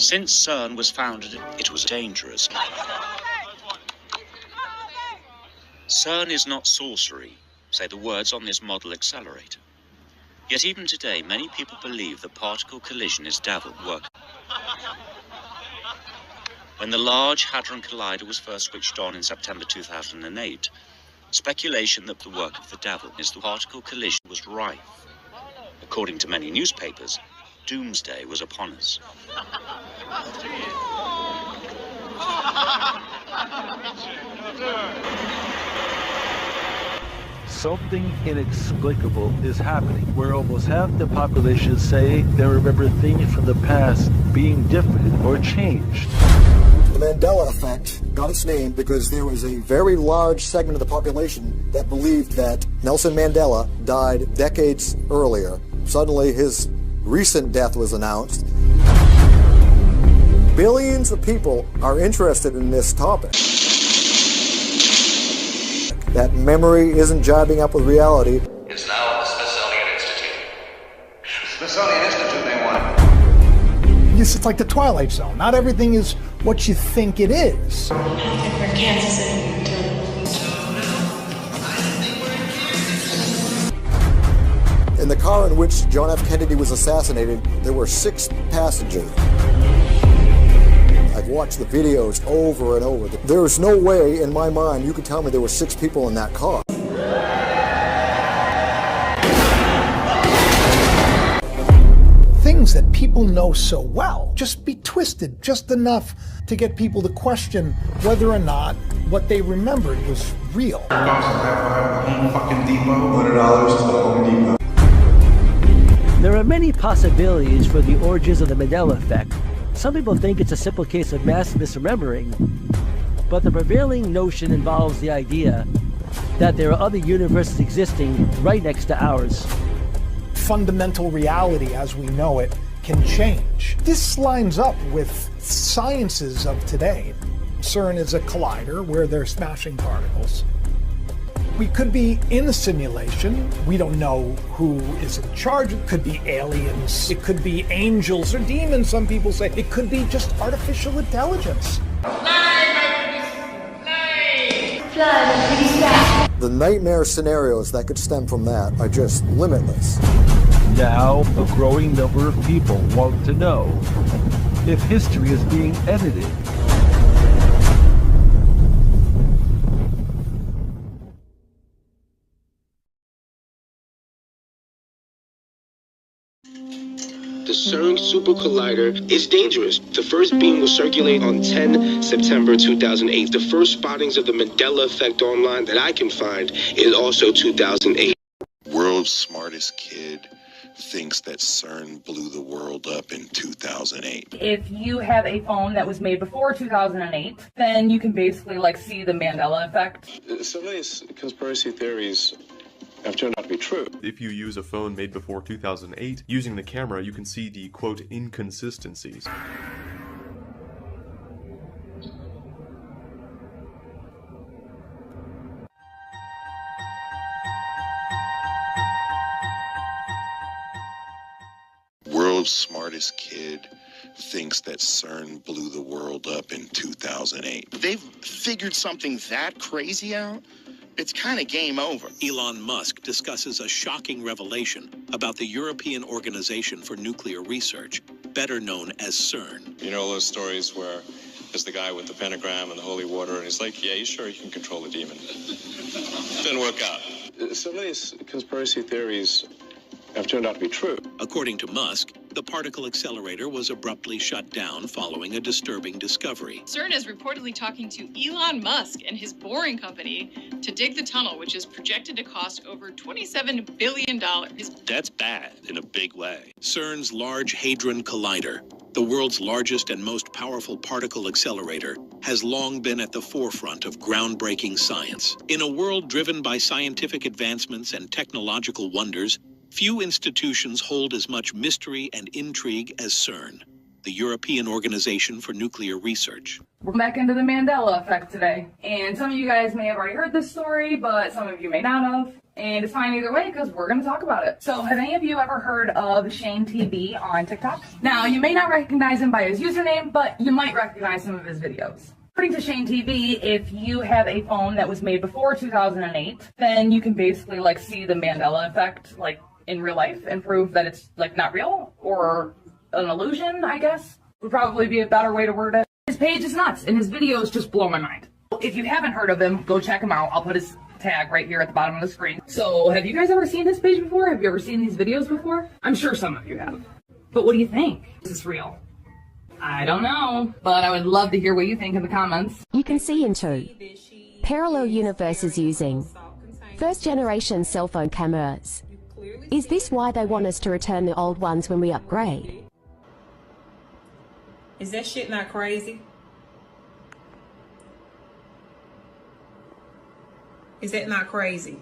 Since CERN was founded, it was dangerous. CERN is not sorcery, say the words on this model accelerator. Yet even today, many people believe that particle collision is devil work. When the Large Hadron Collider was first switched on in September 2008, speculation that the work of the devil is the particle collision was rife. According to many newspapers, doomsday was upon us. Something inexplicable is happening, where almost half the population say they remember things from the past being different or changed. The Mandela effect got its name because there was a very large segment of the population that believed that Nelson Mandela died decades earlier. Suddenly his recent death was announced. Billions of people are interested in this topic. That memory isn't jiving up with reality. It's now at the Smithsonian Institute. Smithsonian Institute, they want it. It's like the Twilight Zone. Not everything is what you think it is. I think we're Kansas City. In the car in which John F. Kennedy was assassinated, there were 6 passengers. I've watched the videos over and over. There's no way in my mind you could tell me there were 6 people in that car. Things that people know so well just be twisted just enough to get people to question whether or not what they remembered was real. Fucking Depot, $100 to the Home Depot. There are many possibilities for the origins of the Mandela effect. Some people think it's a simple case of mass misremembering, but the prevailing notion involves the idea that there are other universes existing right next to ours. Fundamental reality as we know it can change. This lines up with sciences of today. CERN is a collider where they're smashing particles. We could be in a simulation. We don't know who is in charge. It could be aliens. It could be angels or demons, some people say. It could be just artificial intelligence. The nightmare scenarios that could stem from that are just limitless. Now, a growing number of people want to know if history is being edited. The CERN Super Collider is dangerous. The first beam will circulate on 10 September 2008. The first spottings of the Mandela effect online that I can find is also 2008. World's smartest kid thinks that CERN blew the world up in 2008. If you have a phone that was made before 2008, then you can basically see the Mandela effect. Some of these conspiracy theories have turned out to be true. If you use a phone made before 2008, using the camera you can see the, quote, inconsistencies. World's smartest kid thinks that CERN blew the world up in 2008. They've figured something that crazy out? It's kind of game over. Elon Musk discusses a shocking revelation about the European Organization for Nuclear Research, better known as CERN. You know those stories where there's the guy with the pentagram and the holy water, and he's like, yeah, you sure you can control the demon? Didn't work out. Some of these conspiracy theories have turned out to be true. According to Musk, the particle accelerator was abruptly shut down following a disturbing discovery. CERN is reportedly talking to Elon Musk and his Boring Company to dig the tunnel, which is projected to cost over $27 billion. That's bad in a big way. CERN's Large Hadron Collider, the world's largest and most powerful particle accelerator, has long been at the forefront of groundbreaking science. In a world driven by scientific advancements and technological wonders, few institutions hold as much mystery and intrigue as CERN, the European Organization for Nuclear Research. We're back into the Mandela effect today. And some of you guys may have already heard this story, but some of you may not have. And it's fine either way because we're going to talk about it. So have any of you ever heard of Shane TV on TikTok? Now, you may not recognize him by his username, but you might recognize some of his videos. According to Shane TV, if you have a phone that was made before 2008, then you can basically like see the Mandela effect like in real life and prove that it's like not real or an illusion, I guess would probably be a better way to word it. His page is nuts and his videos just blow my mind. If you haven't heard of him, go check him out. I'll put his tag right here at the bottom of the screen. So have you guys ever seen this page before? Have you ever seen these videos before? I'm sure some of you have. But what do you think? Is this real? I don't know, but I would love to hear what you think in the comments. You can see into parallel universes using first-generation cell phone cameras. Is this why they want us to return the old ones when we upgrade? Is that shit not crazy? Is that not crazy?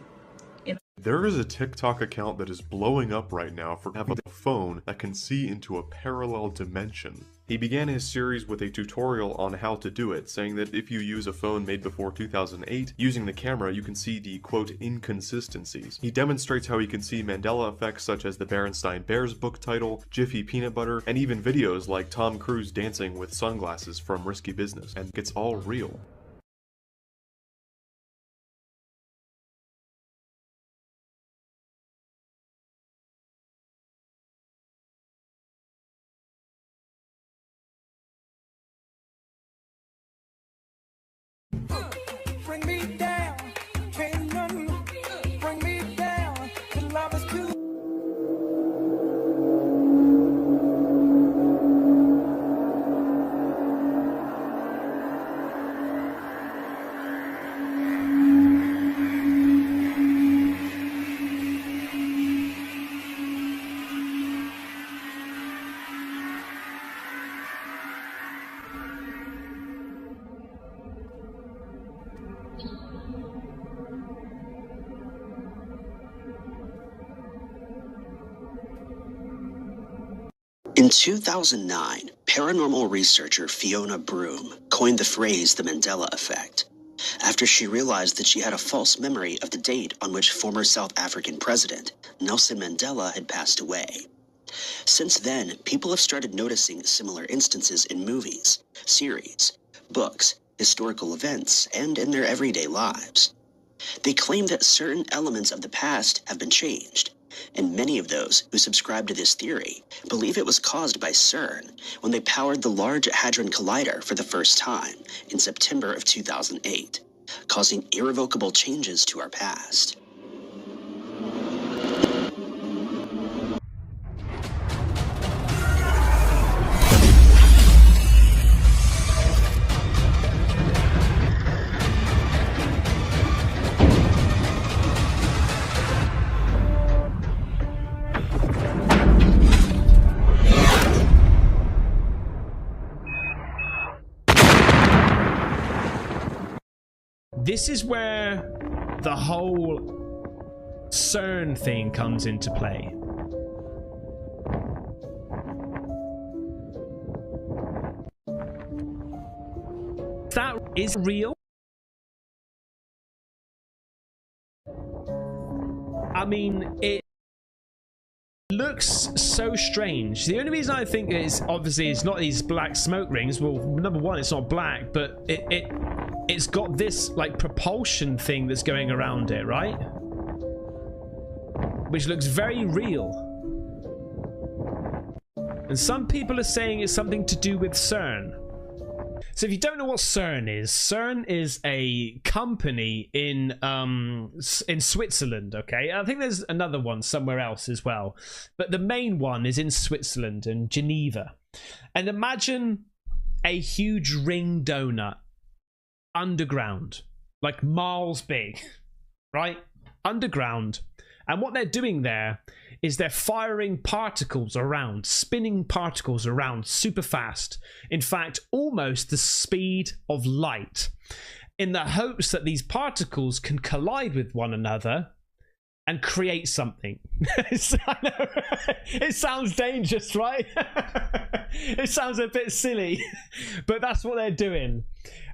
There is a TikTok account that is blowing up right now for having a phone that can see into a parallel dimension. He began his series with a tutorial on how to do it, saying that if you use a phone made before 2008, using the camera you can see the quote inconsistencies. He demonstrates how he can see Mandela effects such as the Berenstain Bears book title, Jiffy Peanut Butter, and even videos like Tom Cruise dancing with sunglasses from Risky Business, and it's all real. Bring me down, can't none bring me down, till love is too. In 2009, paranormal researcher Fiona Broom coined the phrase the Mandela effect after she realized that she had a false memory of the date on which former South African president Nelson Mandela had passed away. Since then, people have started noticing similar instances in movies, series, books, historical events, and in their everyday lives. They claim that certain elements of the past have been changed, and many of those who subscribe to this theory believe it was caused by CERN when they powered the Large Hadron Collider for the first time in September of 2008, causing irrevocable changes to our past. This is where the whole CERN thing comes into play. That is real. I mean, it looks so strange. The only reason I think is obviously it's not these black smoke rings. Well, number one, it's not black, but it's got this like propulsion thing that's going around it, right? Which looks very real. And some people are saying it's something to do with CERN. So if you don't know what CERN is a company in Switzerland, okay? I think there's another one somewhere else as well. But the main one is in Switzerland and Geneva. And imagine a huge ring donut underground, like miles big, right? Underground. And what they're doing there is they're firing particles around, spinning particles around super fast. In fact, almost the speed of light, in the hopes that these particles can collide with one another and create something. I know, it sounds dangerous, right? It sounds a bit silly, but that's what they're doing.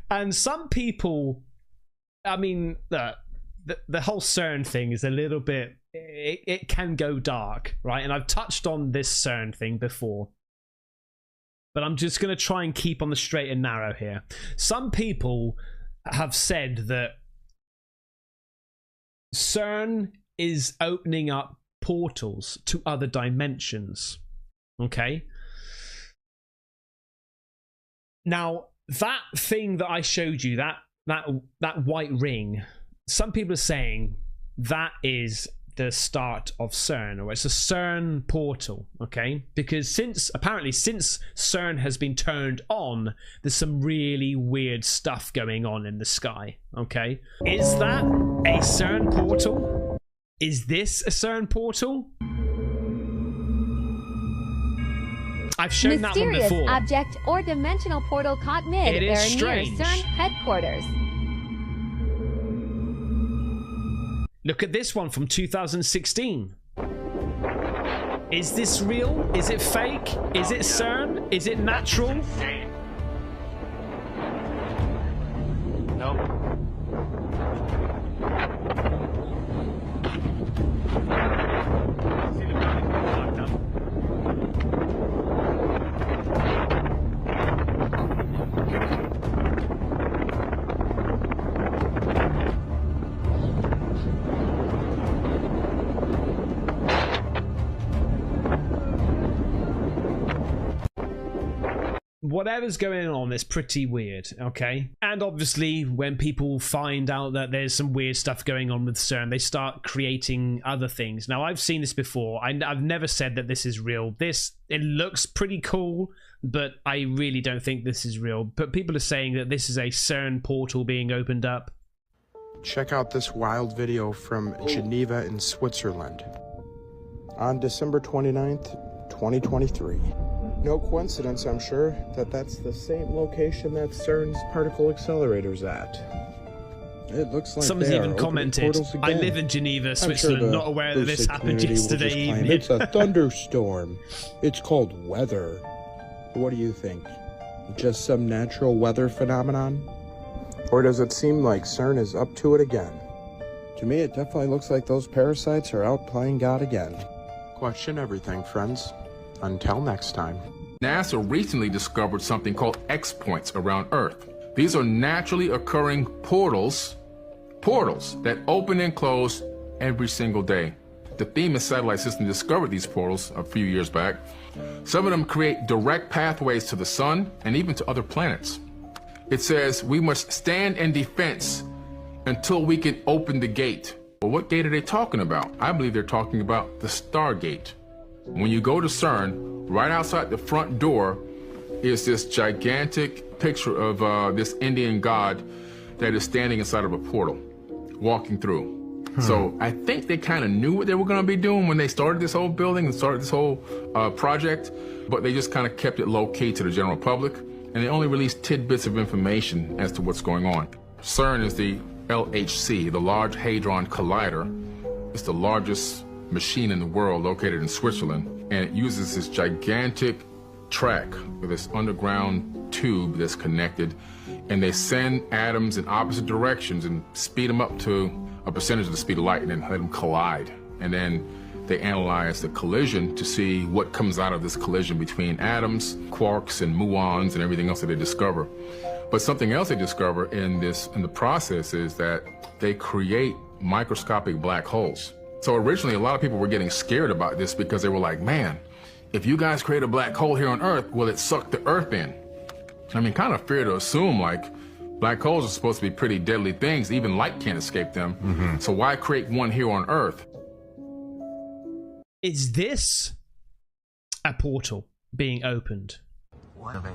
And some people, I mean, the whole CERN thing is a little bit, it can go dark, right? And I've touched on this CERN thing before, but I'm just going to try and keep on the straight and narrow here. Some people have said that CERN is opening up portals to other dimensions. Okay? Now, that thing that I showed you, that white ring, some people are saying that is the start of CERN, or it's a CERN portal, okay? Because apparently since CERN has been turned on, there's some really weird stuff going on in the sky, okay? Is that a CERN portal? Is this a CERN portal? I've shown that one Mysterious before. object or dimensional portal caught mid It is air near strange. CERN headquarters. Look at this one from 2016. Is this real? Is it fake? Is it CERN? Is it natural? Nope. Whatever's going on is pretty weird, okay? And obviously, when people find out that there's some weird stuff going on with CERN, they start creating other things. Now, I've seen this before. I've never said that this is real. It looks pretty cool, but I really don't think this is real. But people are saying that this is a CERN portal being opened up. Check out this wild video from Geneva in Switzerland on December 29th, 2023. No coincidence, I'm sure, that that's the same location that CERN's particle accelerator's at. It looks like Someone's even commented, I live in Geneva, Switzerland, not aware that this happened yesterday evening. It's a thunderstorm. It's called weather. What do you think? Just some natural weather phenomenon? Or does it seem like CERN is up to it again? To me, it definitely looks like those parasites are out playing God again. Question everything, friends. Until next time. NASA recently discovered something called X-points around Earth. These are naturally occurring portals that open and close every single day. The Themis satellite system discovered these portals a few years back. Some of them create direct pathways to the sun and even to other planets. It says we must stand in defense until we can open the gate. Well, what gate are they talking about? I believe they're talking about the Stargate. When you go to CERN, right outside the front door is this gigantic picture of this Indian god that is standing inside of a portal, walking through. So I think they kind of knew what they were going to be doing when they started this whole building and started this whole project, but they just kind of kept it low-key to the general public, and they only released tidbits of information as to what's going on. CERN is the LHC, the Large Hadron Collider. It's the largest machine in the world, located in Switzerland, and it uses this gigantic track with this underground tube that's connected, and they send atoms in opposite directions and speed them up to a percentage of the speed of light and then let them collide. And then they analyze the collision to see what comes out of this collision between atoms, quarks and muons and everything else that they discover. But something else they discover in the process is that they create microscopic black holes. So originally, a lot of people were getting scared about this because they were like, man, if you guys create a black hole here on Earth, will it suck the Earth in? I mean, kind of fair to assume, like, black holes are supposed to be pretty deadly things. Even light can't escape them. So why create one here on Earth? Is this a portal being opened? What the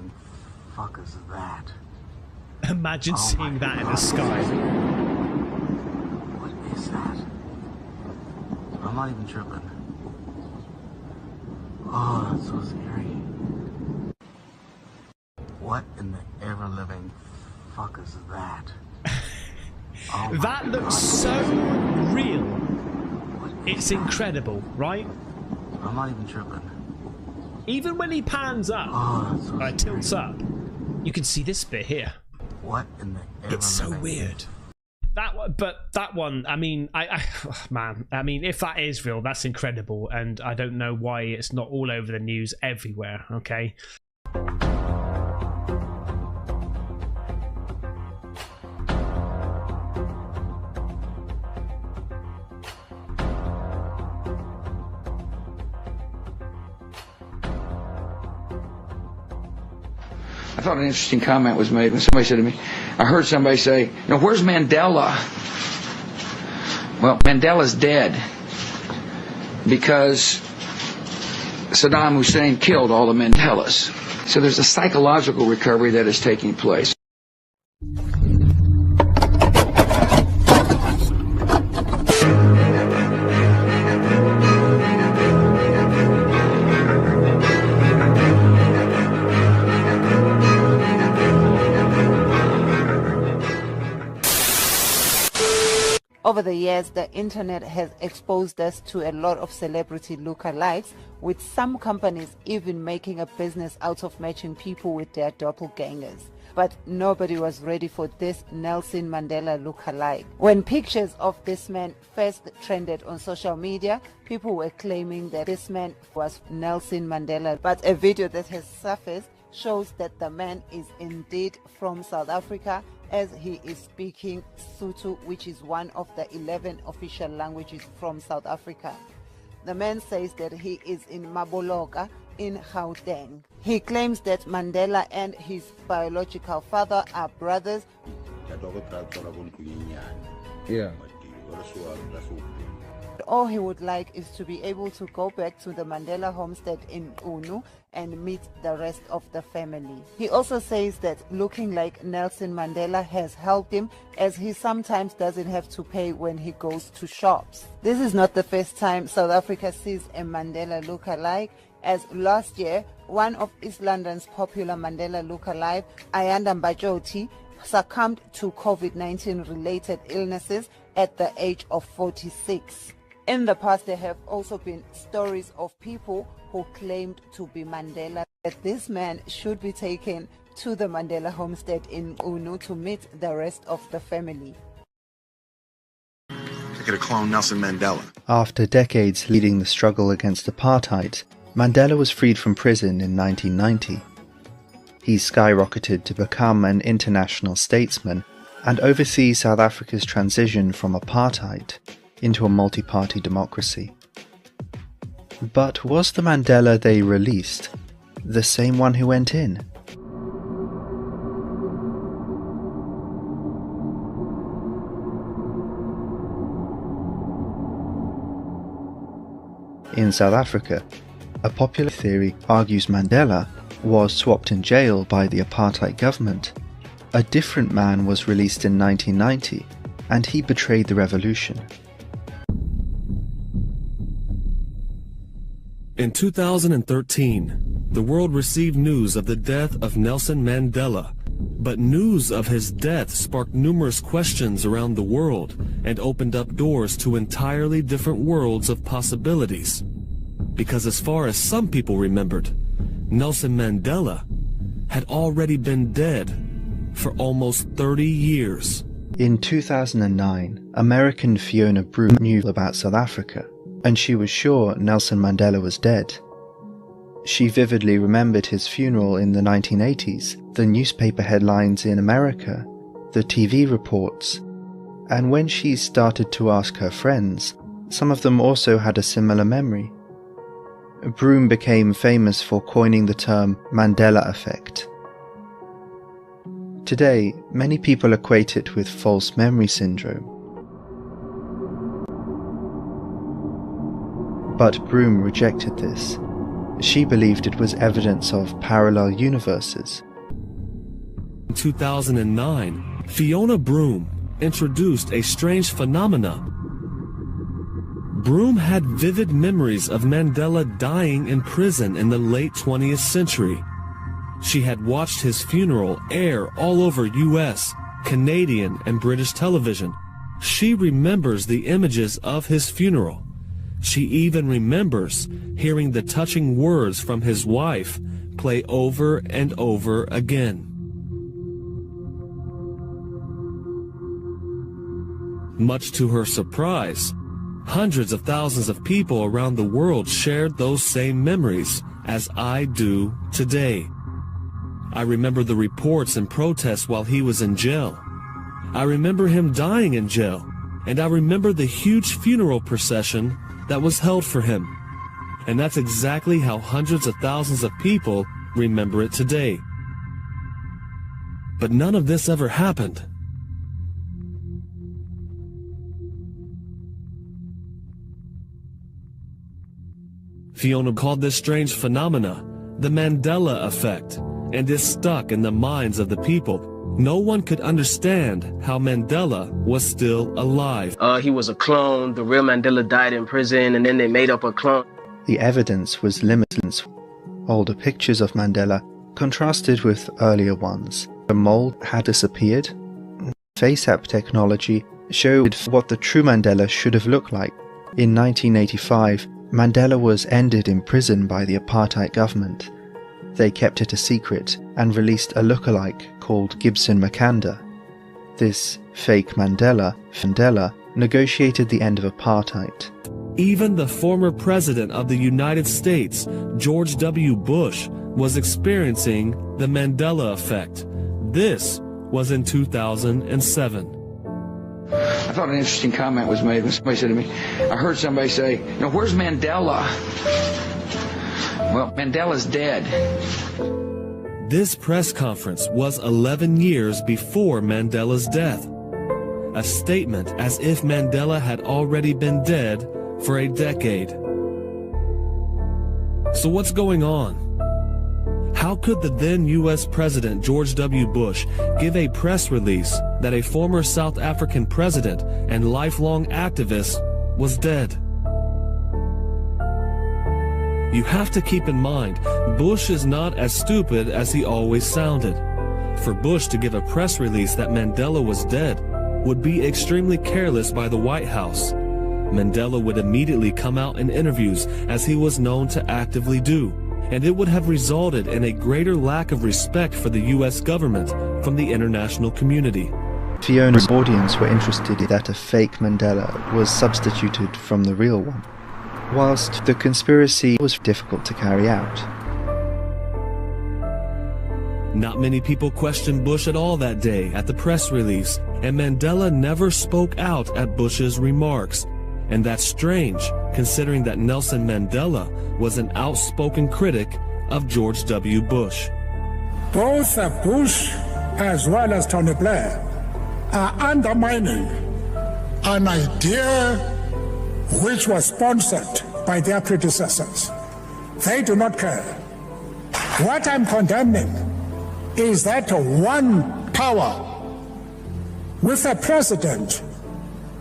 fuck is that? Imagine seeing that in the sky. What is that? I'm not even tripping. Oh, that's so scary. What in the ever-living fuck is that? That looks so real. It's incredible, right? I'm not even tripping. Even when he pans up, tilts up, you can see this bit here. What in the It's so weird. that one, I mean, man, I mean, if that is real, that's incredible, and I don't know why it's not all over the news everywhere. Okay. I thought an interesting comment was made when somebody said to me, I heard somebody say, where's Mandela? Well, Mandela's dead because Saddam Hussein killed all the Mandelas. So there's a psychological recovery that is taking place. Over the years, the internet has exposed us to a lot of celebrity lookalikes, with some companies even making a business out of matching people with their doppelgangers. But nobody was ready for this Nelson Mandela lookalike. When pictures of this man first trended on social media, people were claiming that this man was Nelson Mandela. But a video that has surfaced shows that the man is indeed from South Africa, as he is speaking Sotho, which is one of the 11 official languages from South Africa. The man says that he is in Maboloka in Gauteng. He claims that Mandela and his biological father are brothers. Yeah. All he would like is to be able to go back to the Mandela homestead in Unu and meet the rest of the family. He also says that looking like Nelson Mandela has helped him, as he sometimes doesn't have to pay when he goes to shops. This is not the first time South Africa sees a Mandela lookalike, as last year, one of East London's popular Mandela lookalike, Ayanda Mbajoti, succumbed to COVID-19 related illnesses at the age of 46. In the past, there have also been stories of people who claimed to be Mandela, that this man should be taken to the Mandela homestead in Unu to meet the rest of the family. They could have cloned Nelson Mandela. After decades leading the struggle against apartheid, Mandela was freed from prison in 1990. He skyrocketed to become an international statesman and oversee South Africa's transition from apartheid into a multi-party democracy. But was the Mandela they released the same one who went in? In South Africa, a popular theory argues Mandela was swapped in jail by the apartheid government. A different man was released in 1990, and he betrayed the revolution. In 2013, the world received news of the death of Nelson Mandela, but news of his death sparked numerous questions around the world and opened up doors to entirely different worlds of possibilities. Because as far as some people remembered, Nelson Mandela had already been dead for almost 30 years. In 2009, American Fiona Broome knew about South Africa, and she was sure Nelson Mandela was dead. She vividly remembered his funeral in the 1980s, the newspaper headlines in America, the TV reports, and when she started to ask her friends, some of them also had a similar memory. Broome became famous for coining the term Mandela effect. Today, many people equate it with false memory syndrome. But Broome rejected this. She believed it was evidence of parallel universes. In 2009, Fiona Broome introduced a strange phenomena. Broome had vivid memories of Mandela dying in prison in the late 20th century. She had watched his funeral air all over US, Canadian, and British television. She remembers the images of his funeral. She even remembers hearing the touching words from his wife play over and over again. Much to her surprise, hundreds of thousands of people around the world shared those same memories as I do today. I remember the reports and protests while he was in jail. I remember him dying in jail, and I remember the huge funeral procession that was held for him. And that's exactly how hundreds of thousands of people remember it today. But none of this ever happened. Fiona called this strange phenomena the Mandela effect, and is stuck in the minds of the people. No one could understand how Mandela was still alive. He was a clone. The real Mandela died in prison, and then they made up a clone. The evidence was limitless. Older pictures of Mandela contrasted with earlier ones. The mold had disappeared. FaceApp technology showed what the true Mandela should have looked like. In 1985, Mandela was ended in prison by the apartheid government. They kept it a secret and released a lookalike called Gibson Makanda. This fake Mandela negotiated the end of apartheid. Even the former president of the United States, George W. Bush, was experiencing the Mandela effect. This was in 2007. I thought an interesting comment was made when somebody said to me, I heard somebody say, where's Mandela? Well, Mandela's dead. This press conference was 11 years before Mandela's death. A statement as if Mandela had already been dead for a decade. So what's going on? How could the then U.S. President George W. Bush give a press release that a former South African president and lifelong activist was dead? You have to keep in mind, Bush is not as stupid as he always sounded. For Bush to give a press release that Mandela was dead would be extremely careless by the White House. Mandela would immediately come out in interviews, as he was known to actively do, and it would have resulted in a greater lack of respect for the U.S. government from the international community. Fiona's audience were interested that a fake Mandela was substituted from the real one, whilst the conspiracy was difficult to carry out. Not many people questioned Bush at all that day at the press release, and Mandela never spoke out at Bush's remarks. And that's strange, considering that Nelson Mandela was an outspoken critic of George W. Bush. Both Bush as well as Tony Blair are undermining an idea which was sponsored by their predecessors. They do not care. What I'm condemning is that one power with a president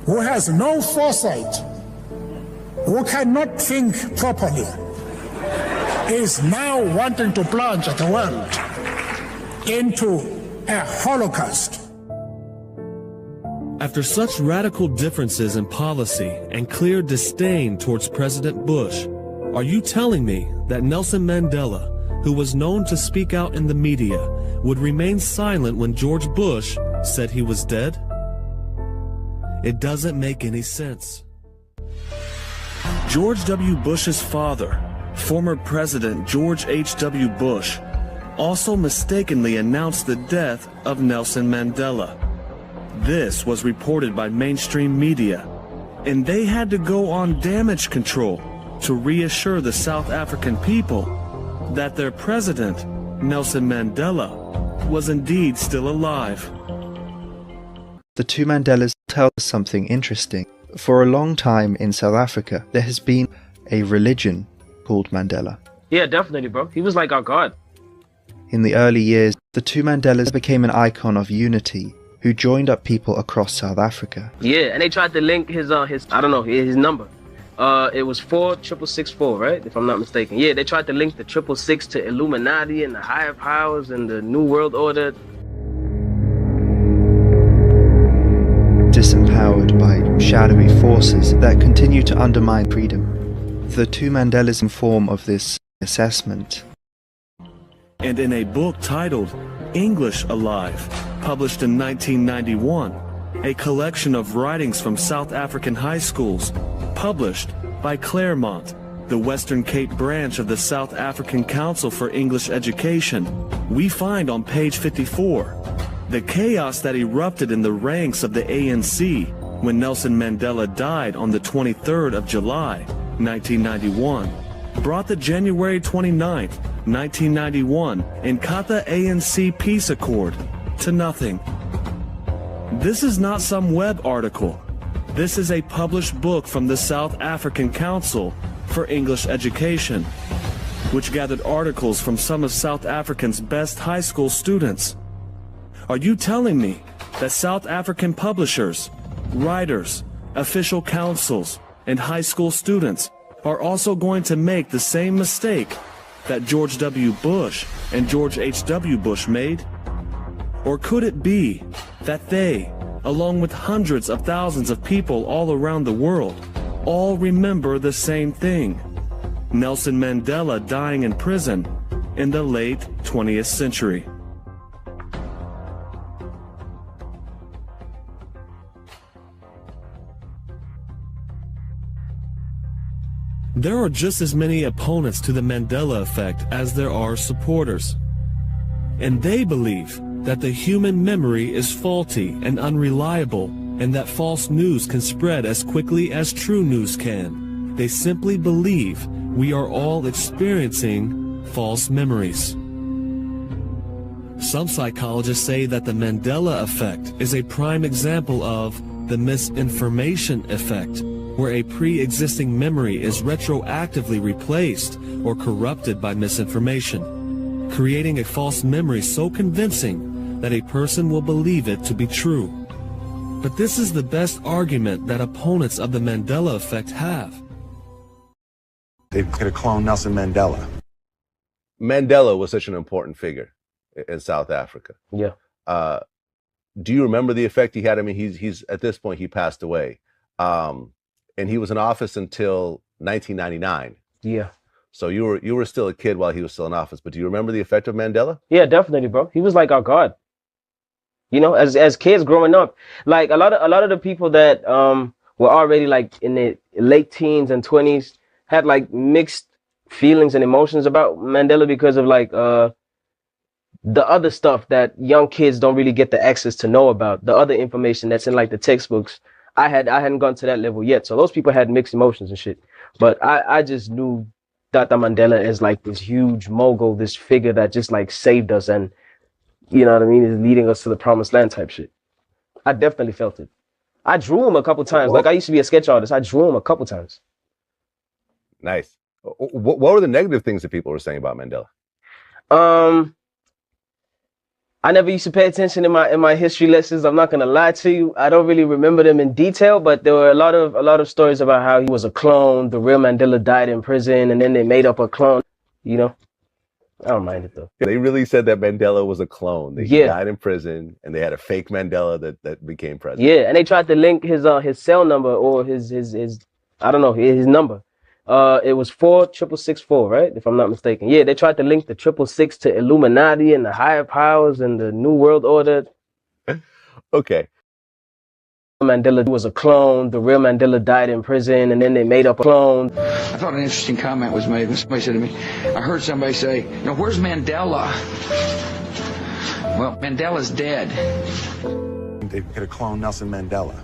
who has no foresight, who cannot think properly, is now wanting to plunge the world into a holocaust. After such radical differences in policy and clear disdain towards President Bush, are you telling me that Nelson Mandela, who was known to speak out in the media, would remain silent when George Bush said he was dead? It doesn't make any sense. George W. Bush's father, former President George H.W. Bush, also mistakenly announced the death of Nelson Mandela. This was reported by mainstream media, and they had to go on damage control to reassure the South African people that their president, Nelson Mandela, was indeed still alive. The two Mandelas tell us something interesting. For a long time in South Africa, there has been a religion called Mandela. Yeah, definitely, bro. He was like our god. In the early years, the two Mandelas became an icon of unity, who joined up people across South Africa. Yeah, and they tried to link his number. It was 46664, right? If I'm not mistaken. Yeah, they tried to link the 666 to Illuminati and the higher powers and the New World Order. Disempowered by shadowy forces that continue to undermine freedom. The two Mandelas inform of this assessment. And in a book titled English Alive, published in 1991, a collection of writings from South African high schools, published by Claremont, the Western Cape branch of the South African Council for English Education. We find on page 54 the chaos that erupted in the ranks of the ANC when Nelson Mandela died on the 23rd of July, 1991, brought the January 29th, 1991 Inkatha ANC peace accord to nothing. This is not some web article. This is a published book from the South African Council for English Education, which gathered articles from some of South Africa's best high school students. Are you telling me that South African publishers, writers, official councils, and high school students are also going to make the same mistake that George W. Bush and George H.W. Bush made? Or could it be that they, along with hundreds of thousands of people all around the world, all remember the same thing? Nelson Mandela dying in prison in the late 20th century. There are just as many opponents to the Mandela effect as there are supporters. And they believe that the human memory is faulty and unreliable, and that false news can spread as quickly as true news can. They simply believe we are all experiencing false memories. Some psychologists say that the Mandela effect is a prime example of the misinformation effect, where a pre-existing memory is retroactively replaced or corrupted by misinformation, creating a false memory so convincing that a person will believe it to be true. But this is the best argument that opponents of the Mandela effect have. They could have cloned Nelson Mandela. Mandela was such an important figure in South Africa. Yeah. Do you remember the effect he had? I mean, he's at this point, he passed away. And he was in office until 1999. Yeah. So you were still a kid while he was still in office. But do you remember the effect of Mandela? Yeah, definitely, bro. He was like our god. You know, as kids growing up, like a lot of the people that were already like in the late teens and 20s had like mixed feelings and emotions about Mandela because of like the other stuff that young kids don't really get the access to know about, the other information that's in like the textbooks. I hadn't gone to that level yet. So those people had mixed emotions and shit. But I just knew Dr. Mandela as like this huge mogul, this figure that just like saved us and, you know what I mean, is leading us to the promised land type shit. I definitely felt it. I drew him a couple times. Like I used to be a sketch artist. I drew him a couple times. Nice. What were the negative things that people were saying about Mandela? I never used to pay attention in my history lessons. I'm not gonna lie to you. I don't really remember them in detail, but there were a lot of stories about how he was a clone. The real Mandela died in prison, and then they made up a clone. You know, I don't mind it though. They really said that Mandela was a clone. That he died in prison, and they had a fake Mandela that became president. Yeah, and they tried to link his cell number or his I don't know, his number. It was 46664, right? If I'm not mistaken. Yeah, they tried to link the 666 to Illuminati and the higher powers and the New World Order. Okay. Mandela was a clone. The real Mandela died in prison, and then they made up a clone. I thought an interesting comment was made when somebody said to me, I heard somebody say, "No, where's Mandela?" Well, Mandela's dead. They could have cloned Nelson Mandela.